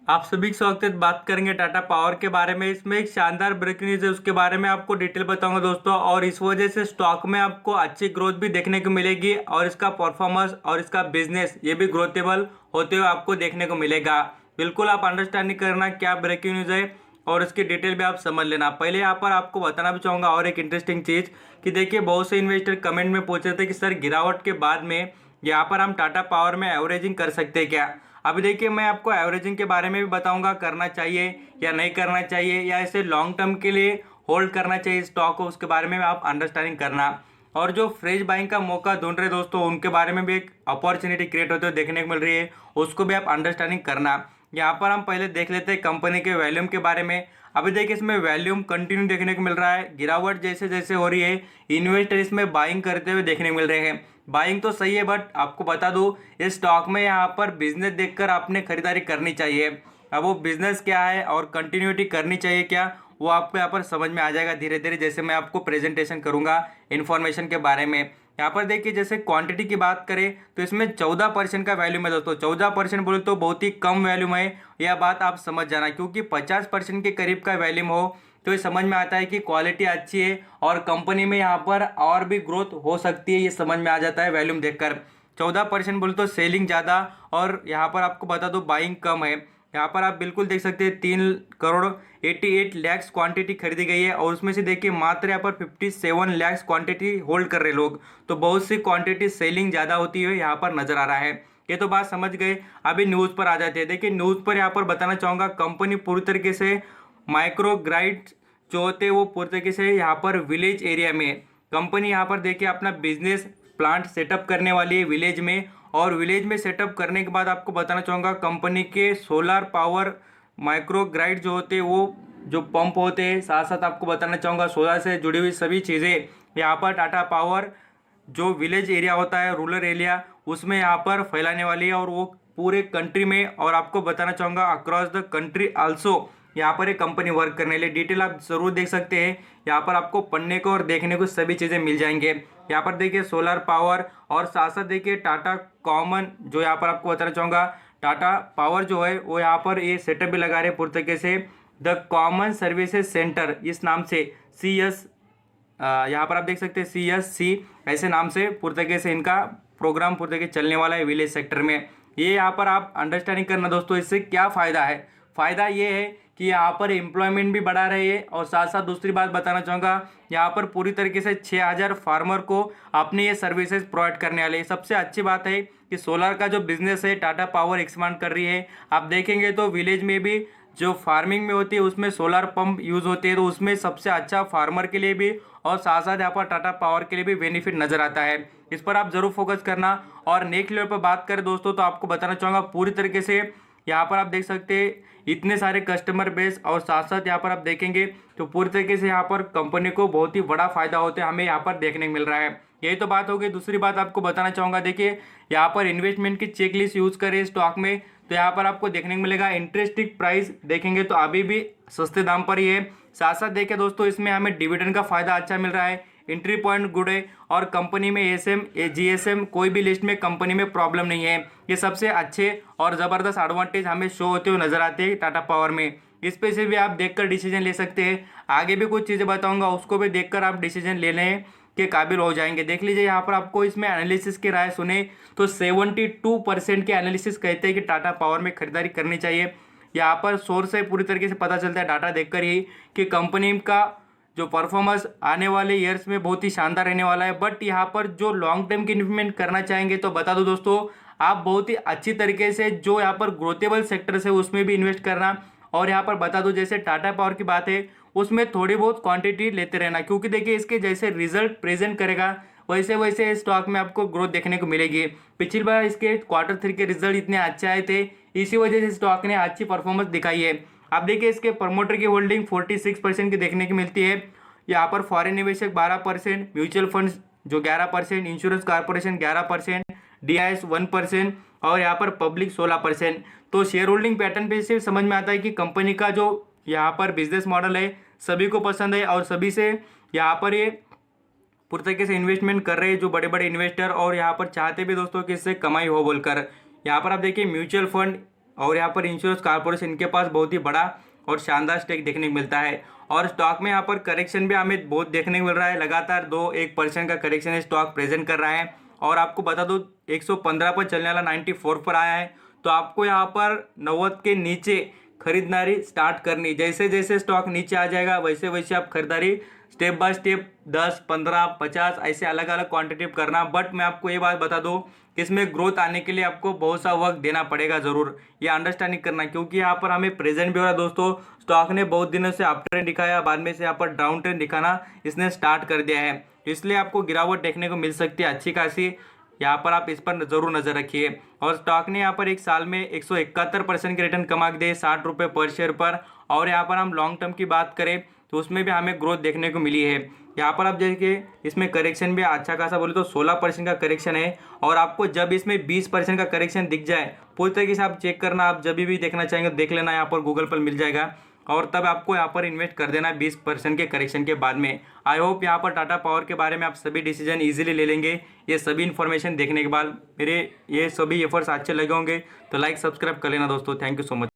आप सभी के स्वागत है। बात करेंगे टाटा पावर के बारे में। इसमें एक शानदार ब्रेकिंग न्यूज है, उसके बारे में आपको डिटेल बताऊंगा दोस्तों। और इस वजह से स्टॉक में आपको अच्छी ग्रोथ भी देखने को मिलेगी और इसका परफॉर्मेंस और इसका बिजनेस ये भी ग्रोथेबल होते हुए आपको देखने को मिलेगा। बिल्कुल आप अंडरस्टैंडिंग करना क्या ब्रेकिंग न्यूज है और इसकी डिटेल भी आप समझ लेना। पहले यहाँ पर आपको बताना भी चाहूंगा और एक इंटरेस्टिंग चीज कि देखिए, बहुत से इन्वेस्टर कमेंट में पूछ रहे थे कि सर गिरावट के बाद में यहाँ पर हम टाटा पावर में एवरेजिंग कर सकते हैं क्या। अभी देखिए, मैं आपको एवरेजिंग के बारे में भी बताऊंगा, करना चाहिए या नहीं करना चाहिए, या इसे लॉन्ग टर्म के लिए होल्ड करना चाहिए स्टॉक को, उसके बारे में आप अंडरस्टैंडिंग करना। और जो फ्रेश बाइंग का मौका ढूंढ रहे दोस्तों, उनके बारे में भी एक अपॉर्चुनिटी क्रिएट होते हुए देखने को मिल रही है, उसको भी आप अंडरस्टैंडिंग करना। यहाँ पर हम पहले देख लेते हैं कंपनी के वैल्यूम के बारे में। अभी देखिए, इसमें वैल्यूम कंटिन्यू देखने को मिल रहा है, गिरावट जैसे जैसे हो रही है इन्वेस्टर इसमें बाइंग करते हुए देखने को मिल रहे हैं। बाइंग तो सही है, बट आपको बता दूं इस स्टॉक में यहाँ पर बिजनेस देखकर आपने खरीदारी करनी चाहिए। अब वो बिजनेस क्या है और कंटिन्यूटी करनी चाहिए क्या, वो आपको यहाँ पर समझ में आ जाएगा धीरे धीरे, जैसे मैं आपको प्रेजेंटेशन करूंगा इन्फॉर्मेशन के बारे में। यहाँ पर देखिए, जैसे क्वांटिटी की बात करें तो इसमें 14% का वैल्यूम है दोस्तों। 14% बोले तो बहुत ही कम वैल्यूम है, यह बात आप समझ जाना, क्योंकि 50% के करीब का वैल्यूम हो तो ये समझ में आता है कि क्वालिटी अच्छी है और कंपनी में यहाँ पर और भी ग्रोथ हो सकती है, ये समझ में आ जाता है वैल्यूम देखकर। 14% बोले तो सेलिंग ज़्यादा और यहाँ पर आपको बता दो बाइंग कम है। यहाँ पर आप बिल्कुल देख सकते हैं 3 करोड़ 88 लाख क्वांटिटी खरीदी गई है और उसमें से देखिए मात्र यहाँ पर 57 लाख क्वांटिटी होल्ड कर रहे लोग, तो बहुत सी क्वांटिटी सेलिंग ज़्यादा होती है यहाँ पर नजर आ रहा है। ये तो बात समझ गए। अभी न्यूज़ पर आ जाते हैं। देखिए, न्यूज़ पर यहाँ पर बताना चाहूँगा, कंपनी पूरी तरीके से माइक्रो ग्राइड जो होते हैं वो पूरी तरीके से यहाँ पर विलेज एरिया में कंपनी यहाँ पर देखिए अपना बिजनेस प्लांट सेटअप करने वाली है विलेज में। और विलेज में सेटअप करने के बाद आपको बताना चाहूँगा, कंपनी के सोलर पावर माइक्रो ग्राइड जो होते हैं वो जो पंप होते हैं, साथ साथ आपको बताना चाहूँगा सोलर से जुड़ी हुई सभी चीज़ें यहाँ पर टाटा पावर जो विलेज एरिया होता है, रूरल एरिया, उसमें यहाँ पर फैलाने वाली है और वो पूरे कंट्री में। और आपको बताना चाहूँगा अक्रॉस द कंट्री आल्सो यहाँ पर एक कंपनी वर्क करने के लिए। डिटेल आप जरूर देख सकते हैं, यहाँ पर आपको पढ़ने को और देखने को सभी चीज़ें मिल जाएंगे। यहाँ पर देखिए सोलर पावर और साथ साथ देखिए टाटा कॉमन, जो यहाँ पर आपको बताना चाहूँगा टाटा पावर जो है वो यहाँ पर ये सेटअप भी लगा रहे हैं पूरी तरीके से, द कॉमन सर्विसेज सेंटर इस नाम से, CS यहाँ पर आप देख सकते हैं CSC ऐसे नाम से पूरी तरीके से इनका प्रोग्राम पूरी तरीके चलने वाला है विलेज सेक्टर में। ये यहाँ पर आप अंडरस्टैंडिंग करना दोस्तों, इससे क्या फ़ायदा है। फ़ायदा ये है कि यहाँ पर एम्प्लॉयमेंट भी बढ़ा रही है और साथ साथ दूसरी बात बताना चाहूँगा, यहाँ पर पूरी तरीके से 6000 फार्मर को अपने ये सर्विसेज प्रोवाइड करने वाले हैं। सबसे अच्छी बात है कि सोलर का जो बिजनेस है टाटा पावर एक्सपांड कर रही है। आप देखेंगे तो विलेज में भी जो फार्मिंग में होती है उसमें सोलर पंप यूज़ होते हैं, तो उसमें सबसे अच्छा फार्मर के लिए भी और साथ साथ यहाँ पर टाटा पावर के लिए भी बेनिफिट नज़र आता है। इस पर आप जरूर फोकस करना। और नेक्स्ट लेवल पर बात करें दोस्तों तो आपको बताना चाहूँगा पूरी तरीके से यहाँ पर आप देख सकते हैं इतने सारे कस्टमर बेस और साथ साथ यहाँ पर आप देखेंगे तो पूरी तरीके से यहाँ पर कंपनी को बहुत ही बड़ा फायदा होता है, हमें यहाँ पर देखने को मिल रहा है। यही तो बात हो गई। दूसरी बात आपको बताना चाहूँगा, देखिए यहाँ पर इन्वेस्टमेंट की चेकलिस्ट यूज़ करें स्टॉक में तो यहाँ पर आपको देखने को मिलेगा इंटरेस्टिंग प्राइस देखेंगे तो अभी भी सस्ते दाम पर ही है। साथ साथ देखिए दोस्तों, इसमें हमें डिविडेंड का फायदा अच्छा मिल रहा है, एंट्री पॉइंट गुड है और कंपनी में एसएम जीएसएम कोई भी लिस्ट में कंपनी में प्रॉब्लम नहीं है। ये सबसे अच्छे और ज़बरदस्त एडवांटेज हमें शो होते हुए नजर आते हैं टाटा पावर में। इस पे से भी आप देखकर डिसीजन ले सकते हैं। आगे भी कुछ चीज़ें बताऊंगा, उसको भी देखकर आप डिसीजन लेने के काबिल हो जाएंगे। देख लीजिए यहाँ पर आपको इसमें एनालिसिस की राय सुने तो 72% के एनालिसिस कहते हैं कि टाटा पावर में खरीदारी करनी चाहिए। यहाँ पर सोर्स से पूरी तरीके से पता चलता है डाटा देखकर ही कि कंपनी का जो परफॉर्मेंस आने वाले ईयर्स में बहुत ही शानदार रहने वाला है। बट यहाँ पर जो लॉन्ग टर्म की इन्वेस्टमेंट करना चाहेंगे तो बता दो दोस्तों, आप बहुत ही अच्छी तरीके से जो यहाँ पर ग्रोथेबल सेक्टर है उसमें भी इन्वेस्ट करना। और यहाँ पर बता दो जैसे टाटा पावर की बात है उसमें थोड़ी बहुत क्वांटिटी लेते रहना, क्योंकि देखिए इसके जैसे रिजल्ट प्रेजेंट करेगा वैसे वैसे स्टॉक में आपको ग्रोथ देखने को मिलेगी। पिछली बार इसके Q3 के रिजल्ट इतने अच्छे आए थे, इसी वजह से स्टॉक ने अच्छी परफॉर्मेंस दिखाई है। अब देखिए इसके प्रमोटर की होल्डिंग 46% की देखने की मिलती है। यहाँ पर फॉरेन निवेशक 12%, म्यूचुअल फंड्स जो 11%, इंश्योरेंस कॉर्पोरेशन 11%, DIS 1% और यहाँ पर पब्लिक 16%। तो शेयर होल्डिंग पैटर्न पे से समझ में आता है कि कंपनी का जो यहाँ पर बिजनेस मॉडल है सभी को पसंद है और सभी से यहाँ पर ये पूरी तरीके से इन्वेस्टमेंट कर रहे हैं जो बड़े बड़े इन्वेस्टर, और यहाँ पर चाहते भी दोस्तों कि इससे कमाई हो बोलकर। यहाँ पर आप देखिए म्यूचुअल फंड और यहाँ पर इंश्योरेंस कॉर्पोरेशन इनके पास बहुत ही बड़ा और शानदार स्टेक देखने को मिलता है। और स्टॉक में यहाँ पर करेक्शन भी हमें बहुत देखने को मिल रहा है, लगातार 2-1% का करेक्शन स्टॉक प्रेजेंट कर रहा है। और आपको बता दूं 115 पर चलने वाला 94 पर आया है, तो आपको यहाँ पर 90 के नीचे खरीदारी स्टार्ट करनी। जैसे जैसे स्टॉक नीचे आ जाएगा वैसे वैसे आप खरीदारी स्टेप बाय स्टेप 10, 15, 50 ऐसे अलग अलग क्वांटिटी करना। बट मैं आपको ये बात बता दूं कि इसमें ग्रोथ आने के लिए आपको बहुत सा वक्त देना पड़ेगा ज़रूर, ये अंडरस्टैंडिंग करना, क्योंकि यहाँ पर हमें प्रेजेंट भी हो रहा है दोस्तों। स्टॉक ने बहुत दिनों से अप ट्रेंड दिखाया, बाद में से यहाँ पर डाउन ट्रेंड दिखाना इसने स्टार्ट कर दिया है, इसलिए आपको गिरावट देखने को मिल सकती है अच्छी खासी। यहाँ पर आप इस पर जरूर नजर रखिए। और स्टॉक ने यहाँ पर एक साल में 171% के रिटर्न कमा के दिए 60 रुपये पर शेयर पर। और यहाँ पर हम लॉन्ग टर्म की बात करें तो उसमें भी हमें ग्रोथ देखने को मिली है। यहाँ पर आप देखिए इसमें करेक्शन भी अच्छा खासा बोले तो 16% का करेक्शन है। और आपको जब इसमें 20% का करेक्शन दिख जाए, पूरी तरीके से आप चेक करना, आप जब भी देखना चाहेंगे देख लेना, यहाँ पर गूगल पर मिल जाएगा। और तब आपको यहाँ पर इन्वेस्ट कर देना 20% के करेक्शन के बाद में। आई होप यहाँ पर टाटा पावर के बारे में आप सभी डिसीजन इजीली ले लेंगे। ये सभी इन्फॉर्मेशन देखने के बाद मेरे ये सभी एफर्ट्स अच्छे लगे होंगे तो लाइक सब्सक्राइब कर लेना दोस्तों। Thank you so much.